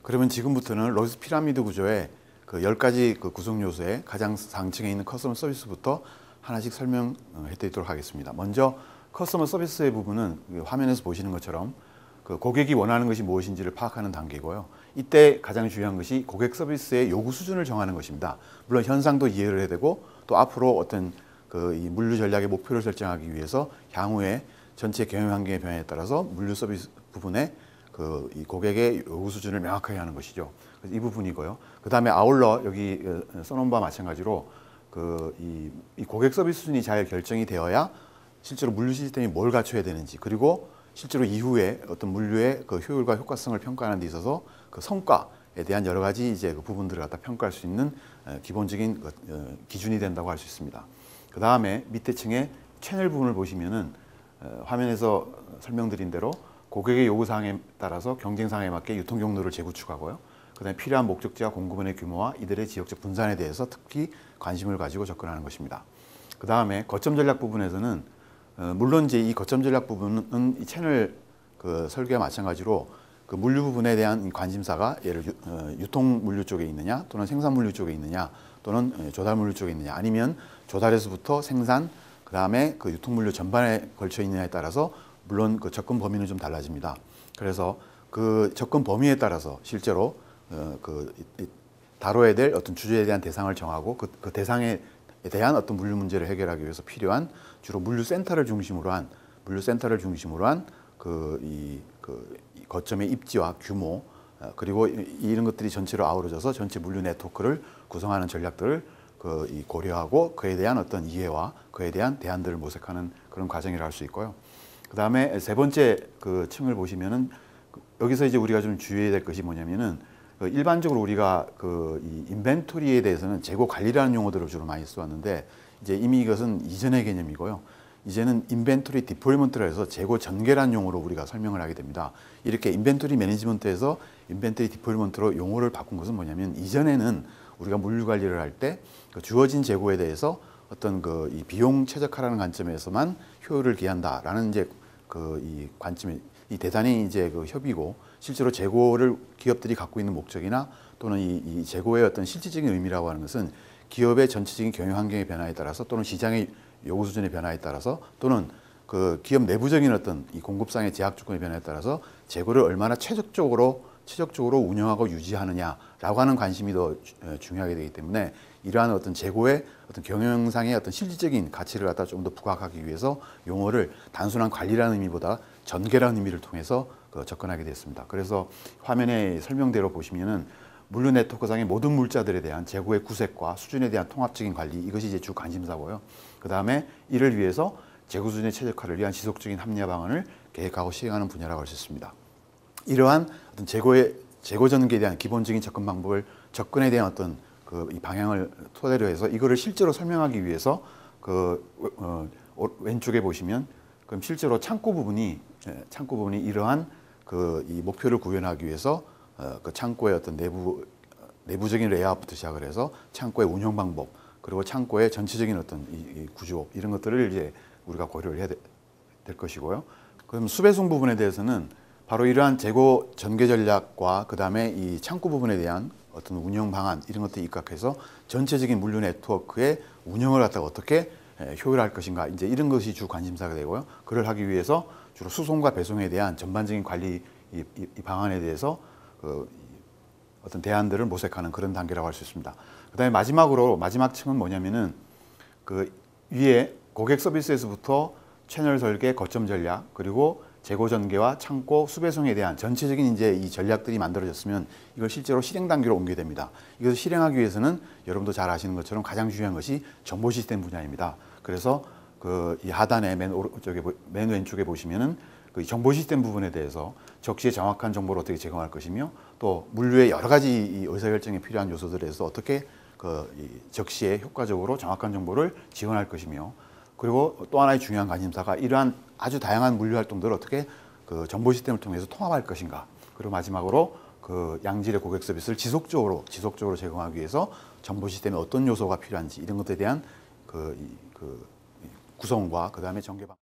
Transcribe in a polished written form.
그러면 지금부터는 로지스 피라미드 구조의 그 10가지 그 구성 요소의 가장 상층에 있는 커스터머 서비스부터 하나씩 설명해 드리도록 하겠습니다. 먼저 커스터머 서비스의 부분은 화면에서 보시는 것처럼 그 고객이 원하는 것이 무엇인지를 파악하는 단계고요. 이때 가장 중요한 것이 고객 서비스의 요구 수준을 정하는 것입니다. 물론 현상도 이해를 해야 되고 또 앞으로 어떤 그 이 물류 전략의 목표를 설정하기 위해서 향후에 전체 경영 환경의 변화에 따라서 물류 서비스 부분에 그 이 고객의 요구 수준을 명확하게 하는 것이죠. 그래서 이 부분이고요. 그 다음에 아울러 여기 써놓은 바와 마찬가지로 그 이 고객 서비스 수준이 잘 결정이 되어야 실제로 물류 시스템이 뭘 갖춰야 되는지, 그리고 실제로 이후에 어떤 물류의 그 효율과 효과성을 평가하는 데 있어서 그 성과에 대한 여러 가지 이제 그 부분들을 갖다 평가할 수 있는 기본적인 기준이 된다고 할 수 있습니다. 그 다음에 밑에 층에 채널 부분을 보시면은 화면에서 설명드린 대로 고객의 요구사항에 따라서 경쟁사항에 맞게 유통 경로를 재구축하고요. 그 다음에 필요한 목적지와 공급원의 규모와 이들의 지역적 분산에 대해서 특히 관심을 가지고 접근하는 것입니다. 그 다음에 거점 전략 부분에서는 물론 이제 이 거점 전략 부분은 이 채널 그 설계와 마찬가지로 그 물류 부분에 대한 관심사가 예를 유통 물류 쪽에 있느냐, 또는 생산 물류 쪽에 있느냐, 또는 조달 물류 쪽에 있느냐, 아니면 조달에서부터 생산, 그 다음에 그 유통 물류 전반에 걸쳐 있느냐에 따라서 물론 그 접근 범위는 좀 달라집니다. 그래서 그 접근 범위에 따라서 실제로 다뤄야 될 어떤 주제에 대한 대상을 정하고 그 대상에 대한 어떤 물류 문제를 해결하기 위해서 필요한 주로 물류 센터를 중심으로 한 이 거점의 입지와 규모, 그리고 이런 것들이 전체로 아우러져서 전체 물류 네트워크를 구성하는 전략들을 고려하고 그에 대한 어떤 이해와 그에 대한 대안들을 모색하는 그런 과정이라 할 수 있고요. 그 다음에 세 번째 그 층을 보시면은 여기서 이제 우리가 좀 주의해야 될 것이 뭐냐면은 일반적으로 우리가 이 인벤토리에 대해서는 재고 관리라는 용어들을 주로 많이 써왔는데 이제 이미 이것은 이전의 개념이고요. 이제는 인벤토리 디플로이먼트라 해서 재고 전개라는 용어로 우리가 설명을 하게 됩니다. 이렇게 인벤토리 매니지먼트에서 인벤토리 디플로이먼트로 용어를 바꾼 것은 뭐냐면 이전에는 우리가 물류 관리를 할 때 주어진 재고에 대해서 어떤 이 비용 최적화라는 관점에서만 효율을 기한다라는 이제 이 관점이 이 대단히 이제 협의고 실제로 재고를 기업들이 갖고 있는 목적이나 또는 이 재고의 어떤 실질적인 의미라고 하는 것은 기업의 전체적인 경영 환경의 변화에 따라서 또는 시장의 요구 수준의 변화에 따라서 또는 그 기업 내부적인 어떤 이 공급상의 제약 조건의 변화에 따라서 재고를 얼마나 최적적으로 운영하고 유지하느냐라고 하는 관심이 더 중요하게 되기 때문에 이러한 어떤 재고의 어떤 경영상의 어떤 실질적인 가치를 갖다 좀 더 부각하기 위해서 용어를 단순한 관리라는 의미보다 전개라는 의미를 통해서 접근하게 됐습니다. 그래서 화면의 설명대로 보시면은 물류 네트워크상의 모든 물자들에 대한 재고의 구색과 수준에 대한 통합적인 관리, 이것이 이제 주 관심사고요. 그 다음에 이를 위해서 재고 수준의 최적화를 위한 지속적인 합리화 방안을 계획하고 시행하는 분야라고 할 수 있습니다. 이러한 어떤 재고 전개에 대한 기본적인 접근에 대한 어떤 이 방향을 토대로 해서 이거를 실제로 설명하기 위해서 왼쪽에 보시면 그럼 실제로 창고 부분이 이러한 이 목표를 구현하기 위해서 그 창고의 어떤 내부적인 레이아웃부터 시작을 해서 창고의 운영 방법, 그리고 창고의 전체적인 어떤 이 구조, 이런 것들을 이제 우리가 고려를 해야 될 것이고요. 그럼 수배송 부분에 대해서는 바로 이러한 재고 전개 전략과 그 다음에 이 창고 부분에 대한 어떤 운영 방안, 이런 것들이 입각해서 전체적인 물류 네트워크의 운영을 갖다가 어떻게 효율화할 것인가, 이제 이런 것이 주 관심사가 되고요. 그걸 하기 위해서 주로 수송과 배송에 대한 전반적인 관리 이 방안에 대해서 어떤 대안들을 모색하는 그런 단계라고 할 수 있습니다. 그 다음에 마지막 층은 뭐냐면은 위에 고객 서비스에서부터 채널 설계, 거점 전략, 그리고 재고 전개와 창고, 수배송에 대한 전체적인 이제 이 전략들이 만들어졌으면 이걸 실제로 실행 단계로 옮겨야 됩니다. 이것을 실행하기 위해서는 여러분도 잘 아시는 것처럼 가장 중요한 것이 정보 시스템 분야입니다. 그래서 이 하단에 맨 왼쪽에 보시면은 그 정보 시스템 부분에 대해서 적시에 정확한 정보를 어떻게 제공할 것이며 또 물류의 여러 가지 이 의사결정에 필요한 요소들에 대해서 어떻게 이 적시에 효과적으로 정확한 정보를 지원할 것이며, 그리고 또 하나의 중요한 관심사가 이러한 아주 다양한 물류 활동들을 어떻게 정보 시스템을 통해서 통합할 것인가, 그리고 마지막으로 양질의 고객 서비스를 지속적으로 제공하기 위해서 정보 시스템에 어떤 요소가 필요한지 이런 것들에 대한 구성과 그 다음에 전개 방법.